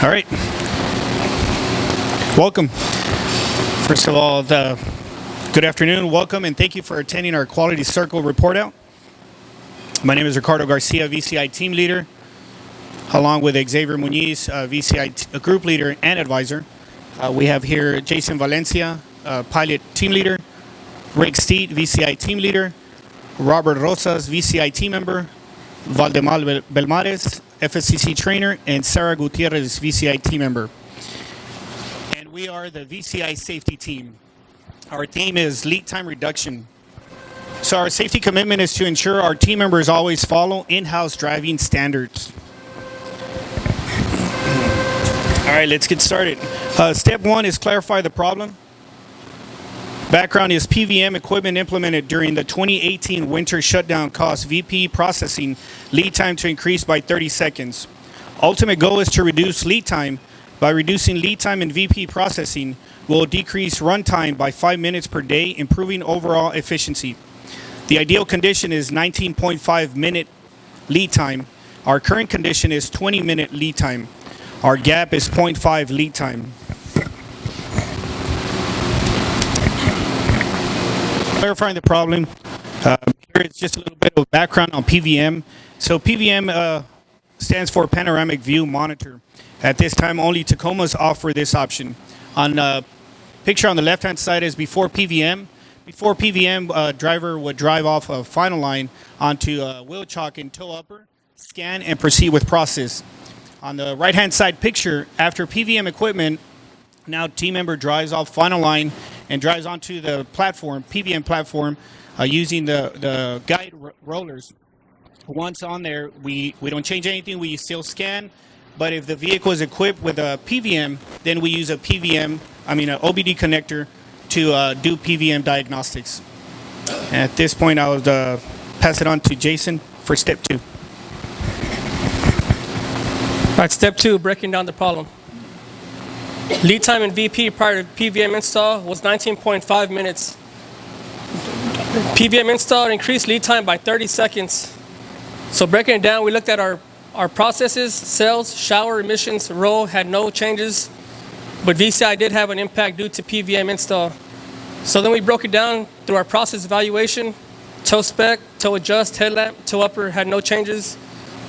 All right. Welcome. First of all, good afternoon, welcome, and thank you for attending our Quality Circle report out. My name is Ricardo Garcia, VCI Team Leader, along with Xavier Muniz, VCI Group Leader and Advisor. We have here Jason Valencia, Pilot Team Leader, Rick Steed, VCI Team Leader, Robert Rosas, VCI Team Member, Valdemar Belmares, FSCC Trainer, and Sarah Gutierrez, VCI Team Member. And we are the VCI Safety Team. Our theme is lead time reduction. So our safety commitment is to ensure our team members always follow in-house driving standards. All right, let's get started. Step one is clarify the problem. Background is PVM equipment implemented during the 2018 winter shutdown caused VP processing lead time to increase by 30 seconds. Ultimate goal is to reduce lead time. By reducing lead time in VP processing, will decrease runtime by 5 minutes per day, improving overall efficiency. The ideal condition is 19.5 minute lead time. Our current condition is 20-minute lead time. Our gap is 0.5 lead time. Clarifying the problem, here it's just a little bit of background on PVM. So PVM stands for Panoramic View Monitor. At this time, only Tacomas offer this option. On the picture on the left-hand side is before PVM. Before PVM, driver would drive off a final line onto wheel chock and toe upper, scan, and proceed with process. On the right-hand side picture, after PVM equipment, now team member drives off final line and drives onto the platform, PVM platform, using the guide rollers. Once on there, we don't change anything, we still scan, but if the vehicle is equipped with a PVM, then we use an OBD connector to do PVM diagnostics. And at this point, I'll pass it on to Jason for step two. All right, step two, breaking down the problem. Lead time in VP prior to PVM install was 19.5 minutes. PVM install increased lead time by 30 seconds. So breaking it down, we looked at our processes, cells, shower, emissions, roll had no changes, but VCI did have an impact due to PVM install. So then we broke it down through our process evaluation, toe spec, toe adjust, headlamp, toe upper had no changes,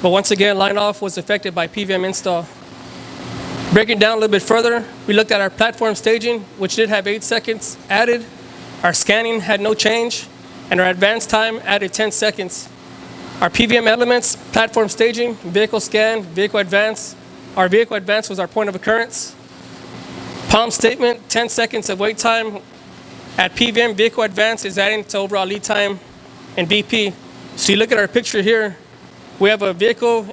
but once again, line off was affected by PVM install. Breaking it down a little bit further, we looked at our platform staging, which did have 8 seconds added. Our scanning had no change, and our advanced time added 10 seconds. Our PVM elements, platform staging, vehicle scan, vehicle advance. Our vehicle advance was our point of occurrence. Palm statement, 10 seconds of wait time. At PVM, vehicle advance is adding to overall lead time in BP. So you look at our picture here, we have a vehicle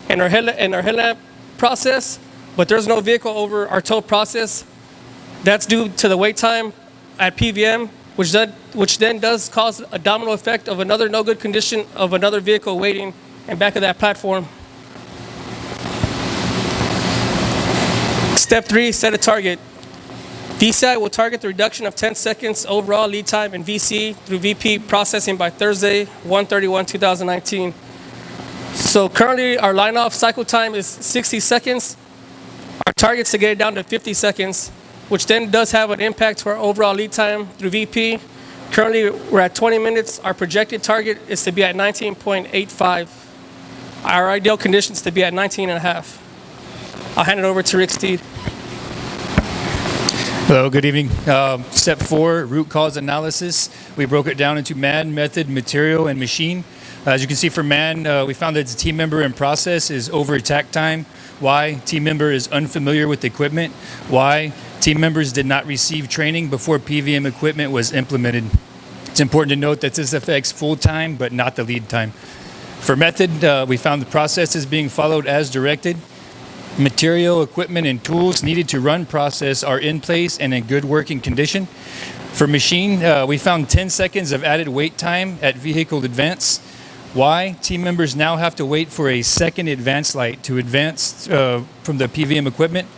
and our headlamp process, but there's no vehicle over our tow process. That's due to the wait time at PVM, which then does cause a domino effect of another no good condition of another vehicle waiting in back of that platform. Step three, set a target. VCI will target the reduction of 10 seconds overall lead time in VC through VP processing by Thursday, 1/31/2019. So currently our line off cycle time is 60 seconds. Our target's to get it down to 50 seconds, which then does have an impact to our overall lead time through VP. Currently, we're at 20 minutes. Our projected target is to be at 19.85. Our ideal condition is to be at 19.5. I'll hand it over to Rick Steed. Hello, good evening. Step four, root cause analysis. We broke it down into man, method, material, and machine. As you can see for man, we found that the team member in process is over attack time. Why? Team member is unfamiliar with the equipment. Why? Team members did not receive training before PVM equipment was implemented. It's important to note that this affects full time, but not the lead time. For method, we found the process is being followed as directed. Material, equipment, and tools needed to run process are in place and in good working condition. For machine, we found 10 seconds of added wait time at vehicle advance. Why? Team members now have to wait for a second advance light to advance from the PVM equipment.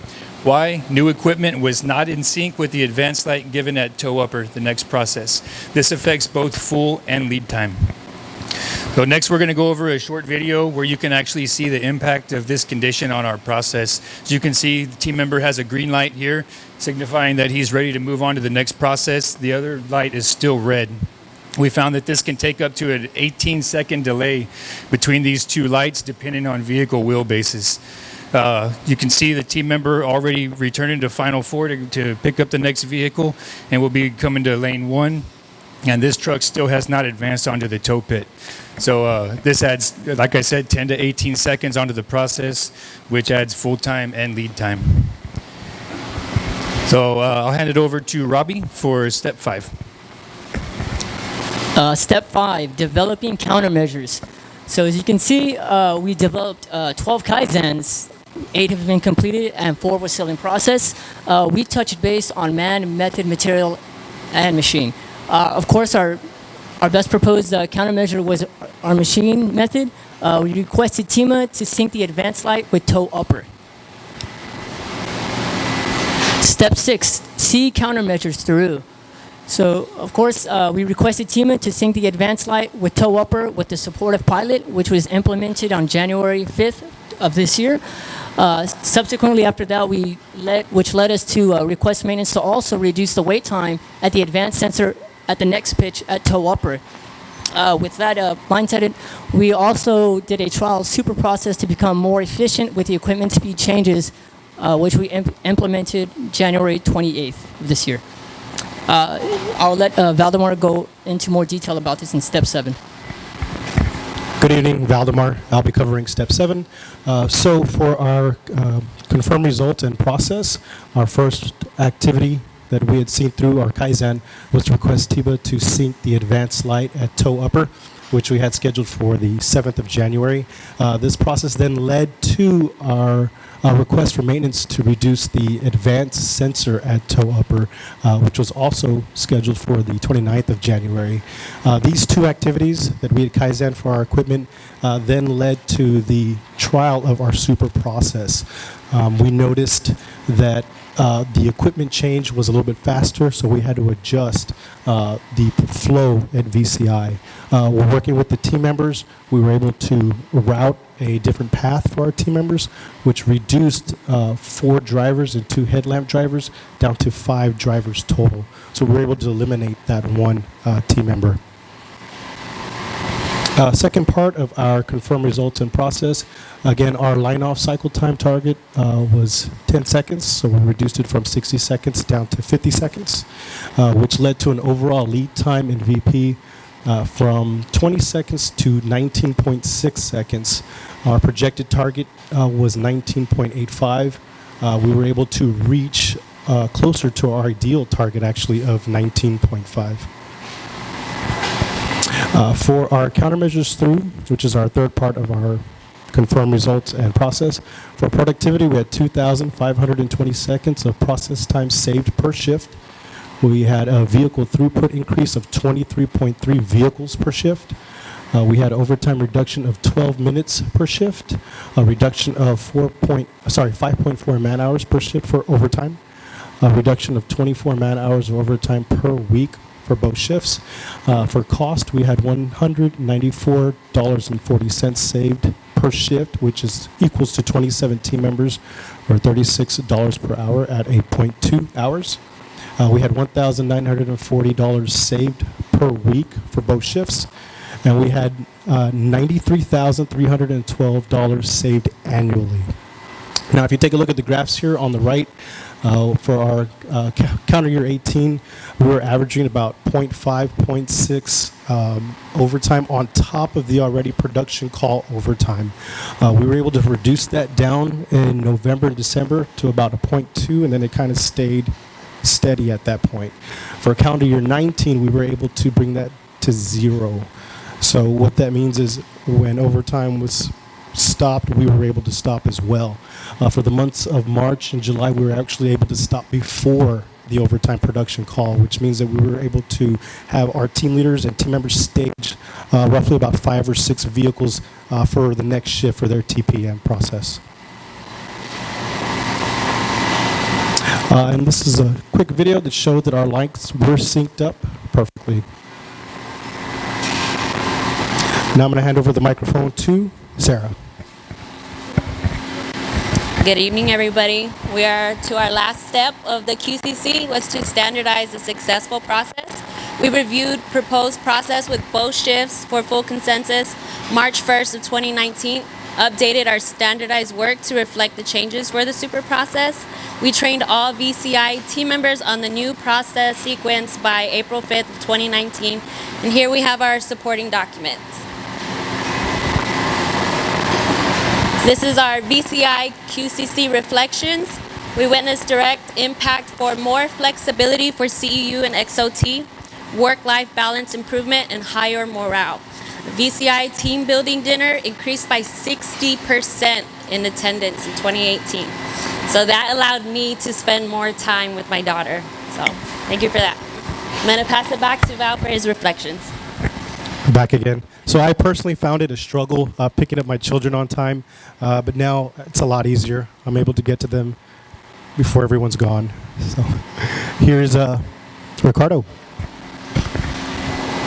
Why? New equipment was not in sync with the advance light given at toe upper, the next process. This affects both full and lead time. So next we're going to go over a short video where you can actually see the impact of this condition on our process. As you can see, the team member has a green light here, signifying that he's ready to move on to the next process. The other light is still red. We found that this can take up to an 18-second delay between these two lights depending on vehicle wheelbases. You can see the team member already returning to Final 4 to pick up the next vehicle, and will be coming to lane 1. And this truck still has not advanced onto the tow pit. So this adds, like I said, 10 to 18 seconds onto the process, which adds full time and lead time. So I'll hand it over to Robbie for step 5. Step 5, developing countermeasures. So as you can see, we developed 12 Kaizens. 8 have been completed and 4 were still in process. We touched base on man, method, material, and machine. Of course, our best proposed countermeasure was our machine method. We requested TEMA to sync the advanced light with tow upper. Step 6, see countermeasures through. So, of course, we requested TEMA to sync the advanced light with tow upper with the support of pilot, which was implemented on January 5th of this year. Subsequently, after that, which led us to request maintenance to also reduce the wait time at the advanced sensor at the next pitch at tow upper. With that mindset, we also did a trial super process to become more efficient with the equipment speed changes, which we implemented January 28th of this year. I'll let Valdemar go into more detail about this in step 7. Good evening, Valdemar. I'll be covering step 7. So for our confirm result and process, our first activity that we had seen through our Kaizen was to request TEMA to sync the advanced light at tow upper, which we had scheduled for the 7th of January. This process then led to our request for maintenance to reduce the advanced sensor at tow upper, which was also scheduled for the 29th of January. These two activities that we had Kaizen for our equipment then led to the trial of our super process. We noticed that the equipment change was a little bit faster, so we had to adjust the flow at VCI. We're working with the team members. We were able to route a different path for our team members, which reduced 4 drivers and 2 headlamp drivers down to 5 drivers total. So we were able to eliminate that one team member. Second part of our confirm results and process, again, our line-off cycle time target was 10 seconds, so we reduced it from 60 seconds down to 50 seconds, which led to an overall lead time in VP from 20 seconds to 19.6 seconds. Our projected target was 19.85. We were able to reach closer to our ideal target, actually, of 19.5. For our countermeasures through, which is our third part of our confirm results and process, for productivity, we had 2,520 seconds of process time saved per shift. We had a vehicle throughput increase of 23.3 vehicles per shift. We had overtime reduction of 12 minutes per shift, a reduction of 5.4 man hours per shift for overtime, a reduction of 24 man hours of overtime per week for both shifts. For cost, we had $194.40 saved per shift, which equals to 27 team members, or $36 per hour at 8.2 hours. We had $1,940 saved per week for both shifts, and we had $93,312 saved annually. Now, if you take a look at the graphs here on the right, for our calendar year 18, we were averaging about 0.5, 0.6 overtime on top of the already production call overtime. We were able to reduce that down in November and December to about a 0.2, and then it kind of stayed steady at that point. For calendar year 19, we were able to bring that to 0. So what that means is when overtime was stopped, we were able to stop as well. For the months of March and July, we were actually able to stop before the overtime production call, which means that we were able to have our team leaders and team members stage roughly about 5 or 6 vehicles for the next shift for their TPM process. And this is a quick video that showed that our lights were synced up perfectly. Now I'm going to hand over the microphone to Sarah. Good evening, everybody. We are to our last step of the QCC, was to standardize the successful process. We reviewed proposed process with both shifts for full consensus March 1st of 2019, updated our standardized work to reflect the changes for the super process. We trained all VCI team members on the new process sequence by April 5th of 2019, and here we have our supporting documents. This is our VCI QCC reflections. We witnessed direct impact for more flexibility for CEU and XOT, work-life balance improvement, and higher morale. The VCI team building dinner increased by 60% in attendance in 2018. So that allowed me to spend more time with my daughter. So thank you for that. I'm going to pass it back to Val for his reflections. Back again. So I personally found it a struggle picking up my children on time, but now it's a lot easier. I'm able to get to them before everyone's gone. So here's Ricardo.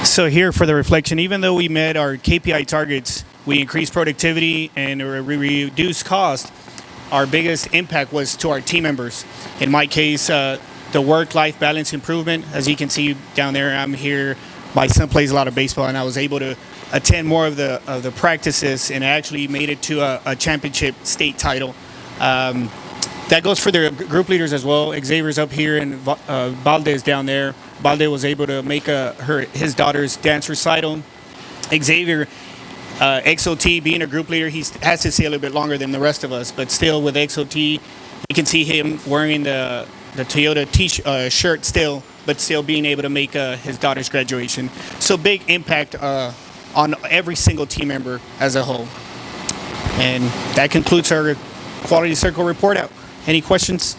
So here for the reflection, even though we met our KPI targets, we increased productivity and we reduced cost, our biggest impact was to our team members. In my case, the work-life balance improvement. As you can see down there, I'm here. My son plays a lot of baseball, and I was able to attend more of the practices and actually made it to a championship state title. That goes for the group leaders as well. Xavier's up here and Valdez down there. Valdez was able to make his daughter's dance recital. Xavier, XOT, being a group leader, he has to stay a little bit longer than the rest of us, but still with XOT, you can see him wearing the Toyota shirt still, but still being able to make his daughter's graduation. So big impact on every single team member as a whole. And that concludes our Quality Circle report out. Any questions?